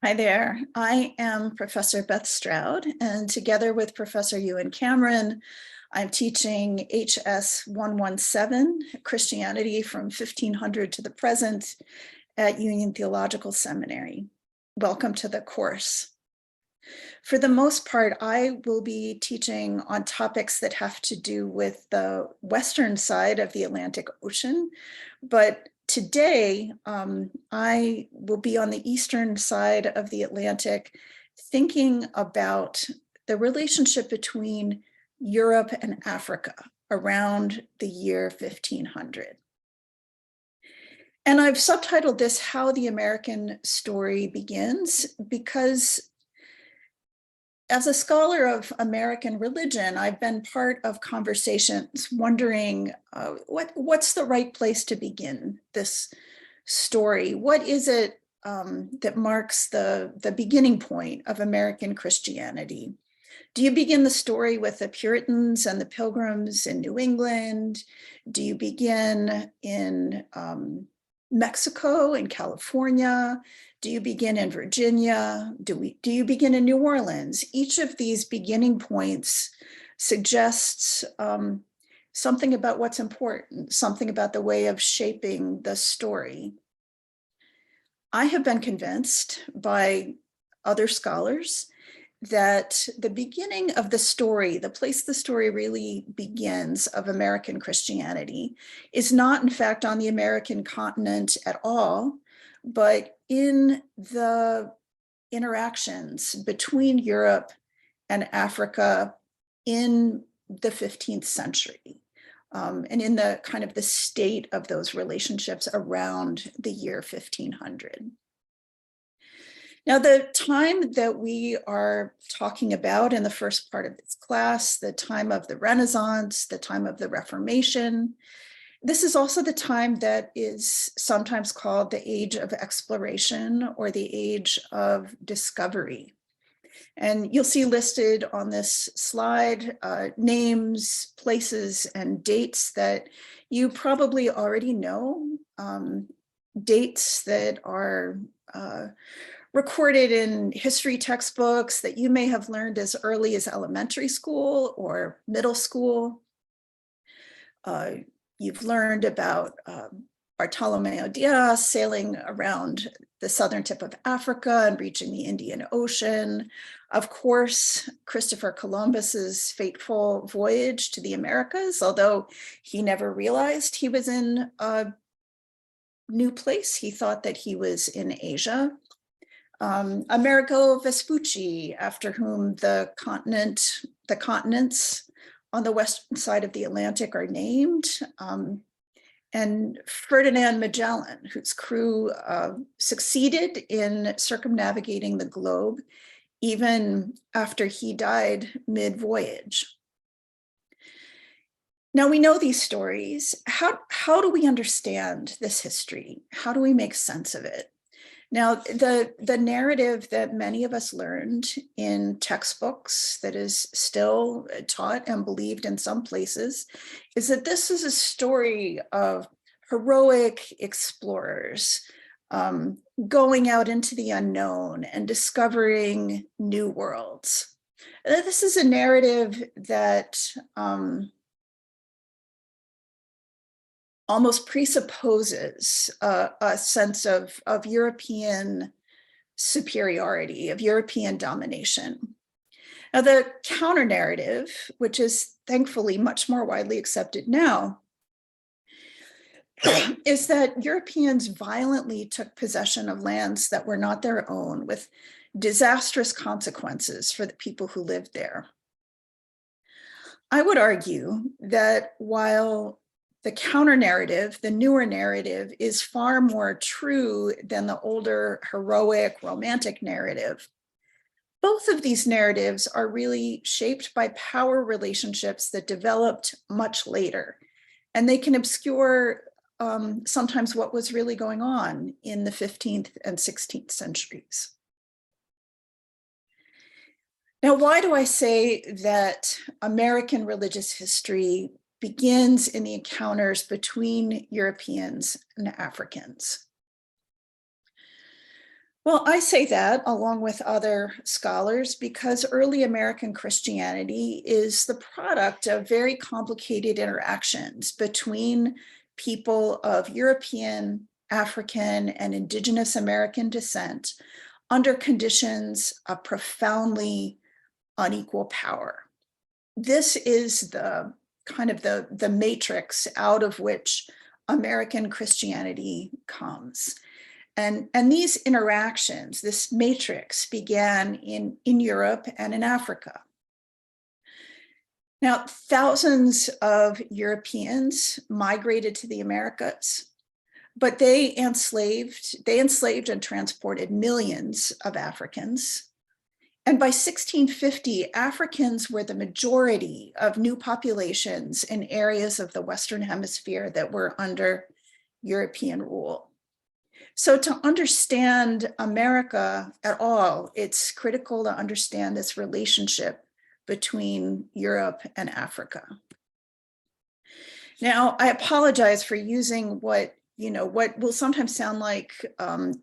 Hi there. I am Professor Beth Stroud, and together with Professor Ewan Cameron, I'm teaching HS 117, Christianity from 1500 to the present at Union Theological Seminary. Welcome to the course. For the most part, I will be teaching on topics that have to do with the western side of the Atlantic Ocean, but today, I will be on the eastern side of the Atlantic, thinking about the relationship between Europe and Africa around the year 1500. And I've subtitled this How the American Story Begins, because as a scholar of American religion, I've been part of conversations wondering what's the right place to begin this story? What is it that marks the beginning point of American Christianity? Do you begin the story with the Puritans and the Pilgrims in New England? Do you begin in Mexico and California? Do you begin in Virginia? Do you begin in New Orleans? Each of these beginning points suggests something about what's important, something about the way of shaping the story. I have been convinced by other scholars that the beginning of the story, the place the story really begins of American Christianity, is not in fact on the American continent at all, but in the interactions between Europe and Africa in the 15th century, and in the kind of the state of those relationships around the year 1500. Now, the time that we are talking about in the first part of this class, the time of the Renaissance, the time of the Reformation, this is also the time that is sometimes called the age of exploration or the age of discovery. And you'll see listed on this slide names, places, and dates that you probably already know, dates that are recorded in history textbooks that you may have learned as early as elementary school or middle school. You've learned about Bartolomeo Diaz sailing around the southern tip of Africa and reaching the Indian Ocean. Of course, Christopher Columbus's fateful voyage to the Americas, although he never realized he was in a new place. He thought that he was in Asia. Amerigo Vespucci, after whom the continents on the western side of the Atlantic are named, and Ferdinand Magellan, whose crew succeeded in circumnavigating the globe even after he died mid-voyage. Now we know these stories. How do we understand this history? How do we make sense of it? Now, the narrative that many of us learned in textbooks, that is still taught and believed in some places, is that this is a story of heroic explorers going out into the unknown and discovering new worlds. This is a narrative that almost presupposes a sense of European superiority, of European domination. Now, the counter narrative, which is thankfully much more widely accepted now, is that Europeans violently took possession of lands that were not their own, with disastrous consequences for the people who lived there. I would argue that while the counter narrative, the newer narrative, is far more true than the older heroic romantic narrative, both of these narratives are really shaped by power relationships that developed much later, and they can obscure sometimes what was really going on in the 15th and 16th centuries. Now, why do I say that American religious history begins in the encounters between Europeans and Africans? Well, I say that along with other scholars because early American Christianity is the product of very complicated interactions between people of European, African, and Indigenous American descent under conditions of profoundly unequal power. This is the kind of the matrix out of which American Christianity comes. And these interactions, this matrix began in Europe and in Africa. Now, thousands of Europeans migrated to the Americas, but they enslaved and transported millions of Africans. And by 1650, Africans were the majority of new populations in areas of the Western Hemisphere that were under European rule. So to understand America at all, it's critical to understand this relationship between Europe and Africa. Now, I apologize for using what will sometimes sound like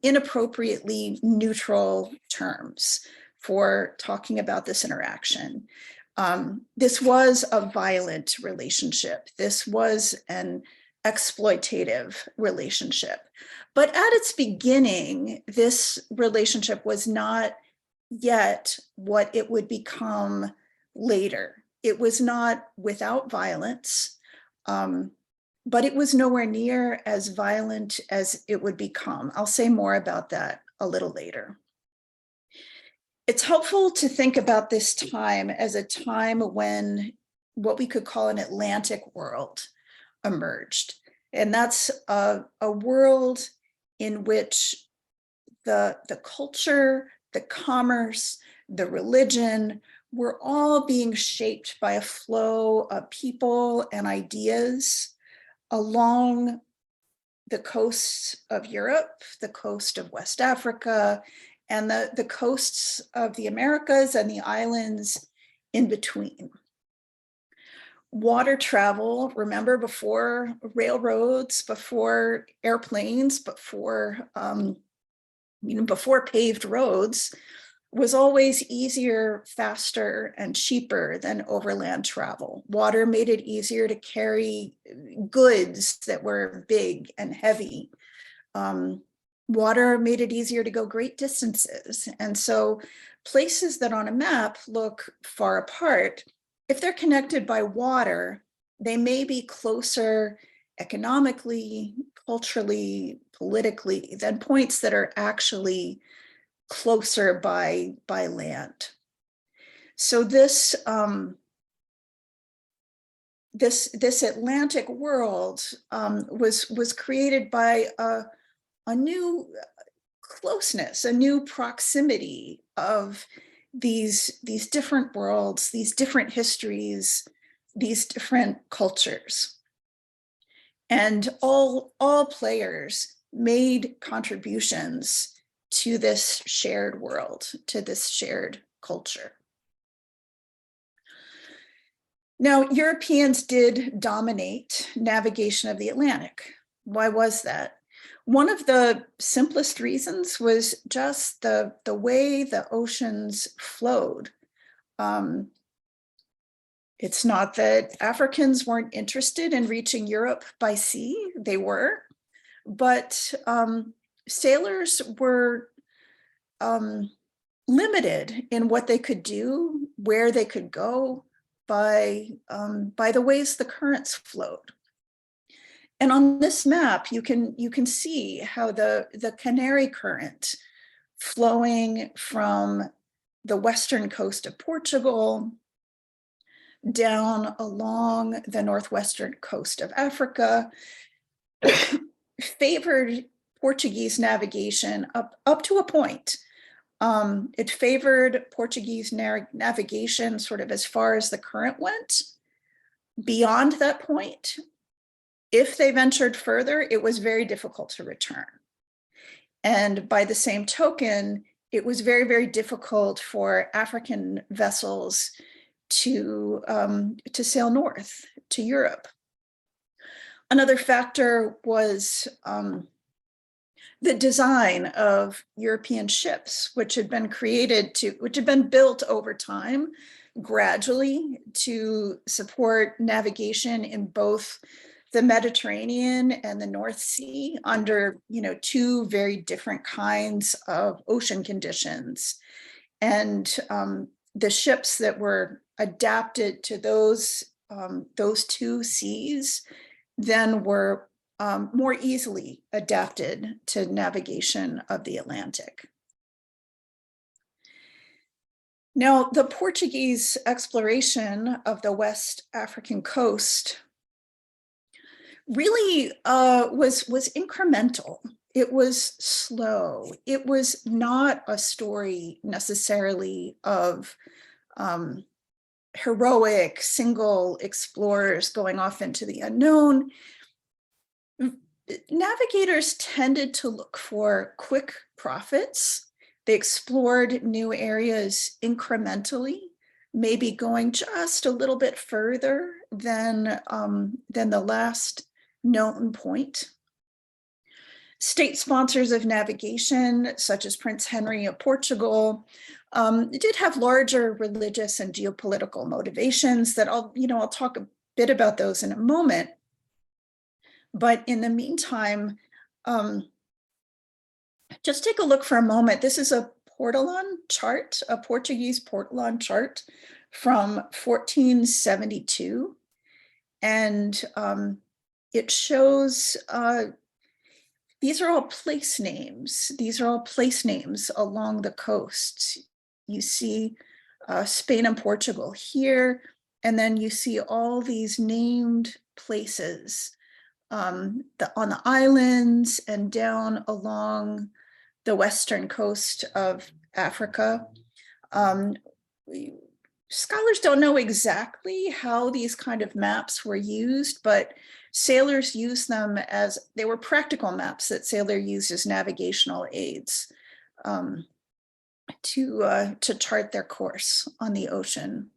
inappropriately neutral terms for talking about this interaction. This was a violent relationship. This was an exploitative relationship. But at its beginning, this relationship was not yet what it would become later. It was not without violence, but it was nowhere near as violent as it would become. I'll say more about that a little later. It's helpful to think about this time as a time when what we could call an Atlantic world emerged. And that's a world in which the culture, the commerce, the religion were all being shaped by a flow of people and ideas along the coasts of Europe, the coast of West Africa, and the coasts of the Americas and the islands in between. Water travel, remember, before railroads, before airplanes, before paved roads, was always easier, faster, and cheaper than overland travel. Water made it easier to carry goods that were big and heavy. Water made it easier to go great distances. And so places that on a map look far apart, if they're connected by water, they may be closer economically, culturally, politically than points that are actually closer by land. So this Atlantic world was created by a new closeness, a new proximity of these different worlds, these different histories, these different cultures. And all players made contributions to this shared world, to this shared culture. Now, Europeans did dominate navigation of the Atlantic. Why was that? One of the simplest reasons was just the way the oceans flowed. It's not that Africans weren't interested in reaching Europe by sea, they were, but sailors were limited in what they could do, where they could go by the ways the currents flowed. And on this map, you can see how the Canary Current flowing from the western coast of Portugal down along the northwestern coast of Africa favored Portuguese navigation up to a point. It favored Portuguese navigation sort of as far as the current went. Beyond that point, if they ventured further, it was very difficult to return. And by the same token, it was very, very difficult for African vessels to sail north to Europe. Another factor was the design of European ships, which had been built over time gradually to support navigation in both the Mediterranean and the North Sea under, two very different kinds of ocean conditions. And the ships that were adapted to those two seas then were more easily adapted to navigation of the Atlantic. Now, the Portuguese exploration of the West African coast really was incremental. It was slow. It was not a story necessarily of heroic single explorers going off into the unknown. Navigators tended to look for quick profits. They explored new areas incrementally, maybe going just a little bit further than the last known point. State sponsors of navigation, such as Prince Henry of Portugal, did have larger religious and geopolitical motivations that I'll talk a bit about those in a moment. But in the meantime, just take a look for a moment. This is a Portolan chart, a Portuguese Portolan chart from 1472. And it shows, these are all place names. These are all place names along the coast. You see Spain and Portugal here, and then you see all these named places on the islands and down along the western coast of Africa. Scholars don't know exactly how these kind of maps were used, but sailors used them as, they were practical maps that sailors used as navigational aids to chart their course on the ocean.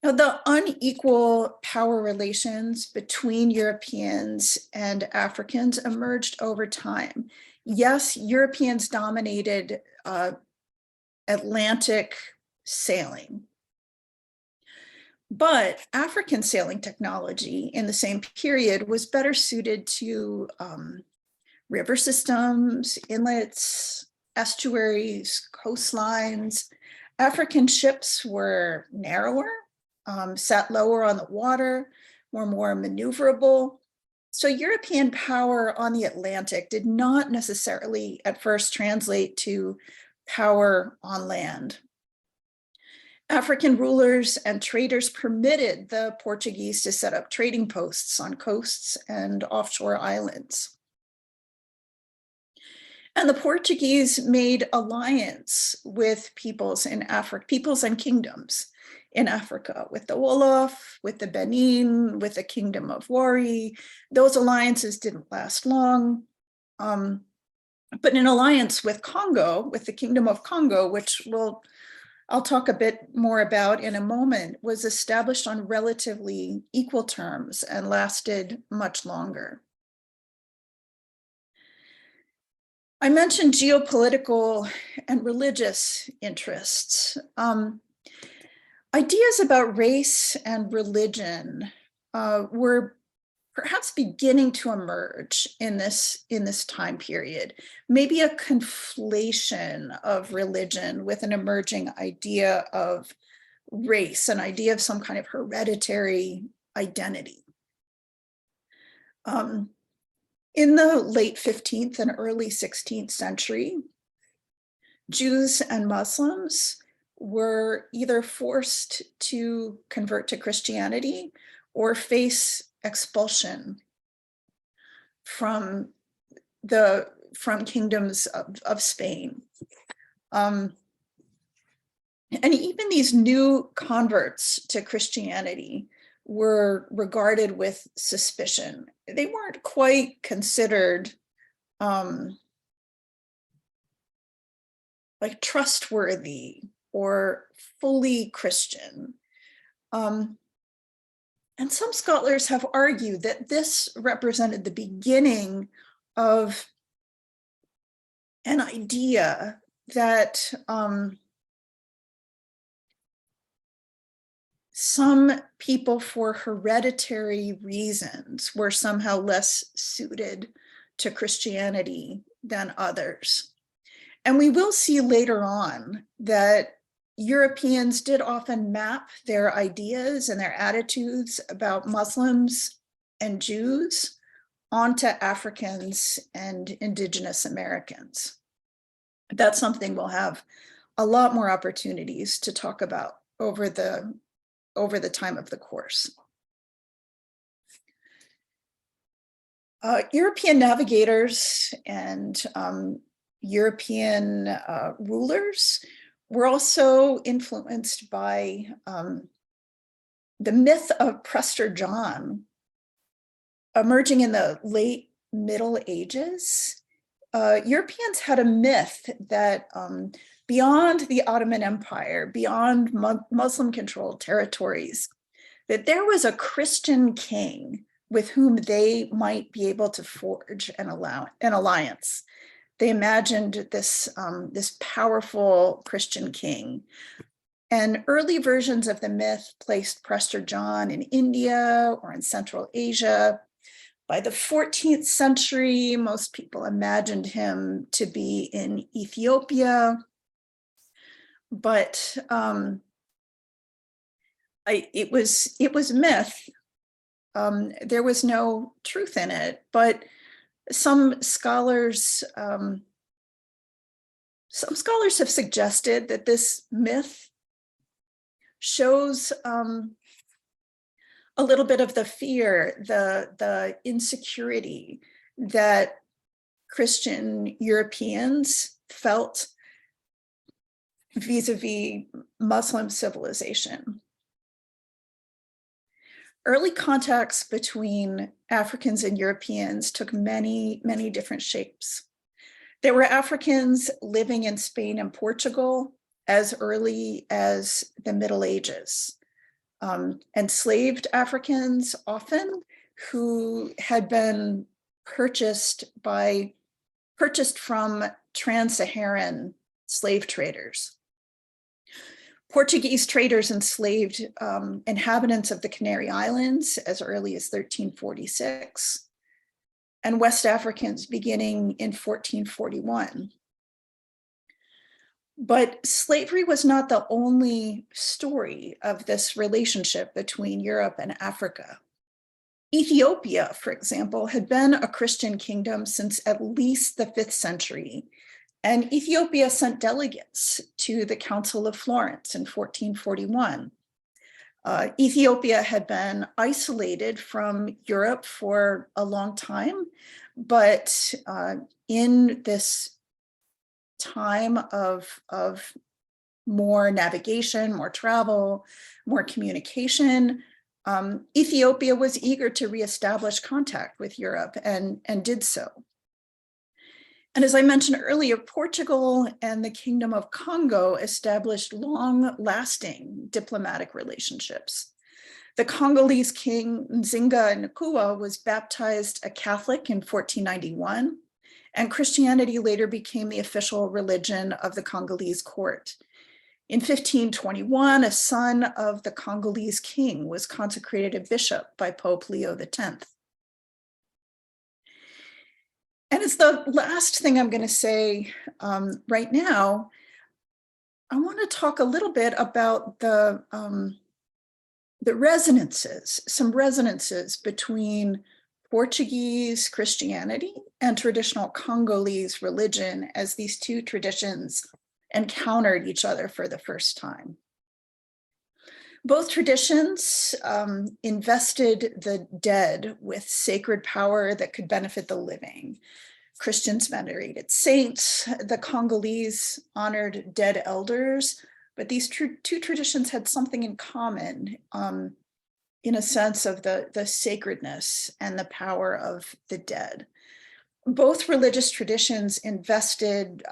Now, the unequal power relations between Europeans and Africans emerged over time. Yes, Europeans dominated Atlantic sailing, but African sailing technology in the same period was better suited to river systems, inlets, estuaries, coastlines. African ships were narrower, sat lower on the water, were more maneuverable. So European power on the Atlantic did not necessarily at first translate to power on land. African rulers and traders permitted the Portuguese to set up trading posts on coasts and offshore islands. And the Portuguese made alliance with peoples in Africa, peoples and kingdoms in Africa, with the Wolof, with the Benin, with the Kingdom of Wari. Those alliances didn't last long. But an alliance with Congo, with the Kingdom of Congo, which I'll talk a bit more about in a moment, was established on relatively equal terms and lasted much longer. I mentioned geopolitical and religious interests. Ideas about race and religion were perhaps beginning to emerge in this time period. Maybe a conflation of religion with an emerging idea of race, an idea of some kind of hereditary identity. In the late 15th and early 16th century, Jews and Muslims were either forced to convert to Christianity or face expulsion from kingdoms of Spain. And even these new converts to Christianity were regarded with suspicion. They weren't quite considered like trustworthy or fully Christian. And some scholars have argued that this represented the beginning of an idea that some people, for hereditary reasons, were somehow less suited to Christianity than others. And we will see later on that Europeans did often map their ideas and their attitudes about Muslims and Jews onto Africans and Indigenous Americans. That's something we'll have a lot more opportunities to talk about over the time of the course. European navigators and European rulers were also influenced by the myth of Prester John emerging in the late Middle Ages. Europeans had a myth that beyond the Ottoman Empire, beyond Muslim-controlled territories, that there was a Christian king with whom they might be able to forge an alliance. They imagined this powerful Christian king. And early versions of the myth placed Prester John in India or in Central Asia. By the 14th century, most people imagined him to be in Ethiopia. But it was myth. There was no truth in it, but some scholars have suggested that this myth shows a little bit of the fear, the insecurity that Christian Europeans felt vis-a-vis Muslim civilization. Early contacts between Africans and Europeans took many, many different shapes. There were Africans living in Spain and Portugal as early as the Middle Ages. Enslaved Africans often who had been purchased from trans-Saharan slave traders. Portuguese traders enslaved inhabitants of the Canary Islands as early as 1346, and West Africans beginning in 1441. But slavery was not the only story of this relationship between Europe and Africa. Ethiopia, for example, had been a Christian kingdom since at least the 5th century, and Ethiopia sent delegates to the Council of Florence in 1441. Ethiopia had been isolated from Europe for a long time, but in this time of more navigation, more travel, more communication, Ethiopia was eager to reestablish contact with Europe and did so. And as I mentioned earlier, Portugal and the Kingdom of Congo established long-lasting diplomatic relationships. The Congolese king Nzinga Nkuwa was baptized a Catholic in 1491, and Christianity later became the official religion of the Congolese court. In 1521, a son of the Congolese king was consecrated a bishop by Pope Leo X. And as the last thing I'm going to say right now, I want to talk a little bit about the resonances, some resonances between Portuguese Christianity and traditional Congolese religion as these two traditions encountered each other for the first time. Both traditions invested the dead with sacred power that could benefit the living. Christians venerated saints, the Congolese honored dead elders, but these two traditions had something in common in a sense of the sacredness and the power of the dead. both religious traditions invested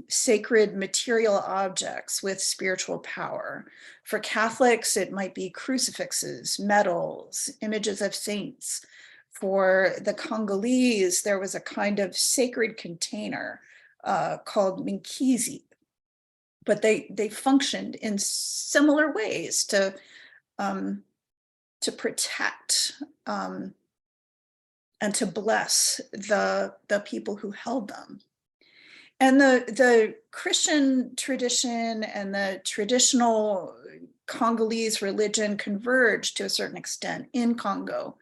sacred material objects with spiritual power. For Catholics, it might be crucifixes, medals, images of saints. For the Congolese, there was a kind of sacred container called Minkizi, but they functioned in similar ways to protect and to bless the people who held them. And the Christian tradition and the traditional Congolese religion converged to a certain extent in Congo.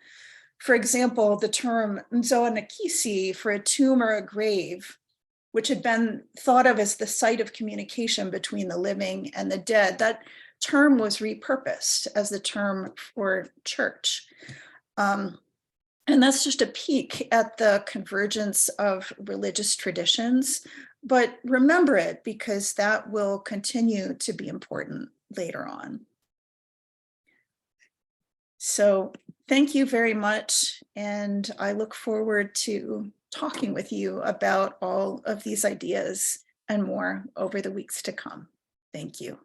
For example, the term Nzoanakisi for a tomb or a grave, which had been thought of as the site of communication between the living and the dead, that term was repurposed as the term for church. And that's just a peek at the convergence of religious traditions. But remember it, because that will continue to be important later on. So thank you very much. And I look forward to talking with you about all of these ideas and more over the weeks to come. Thank you.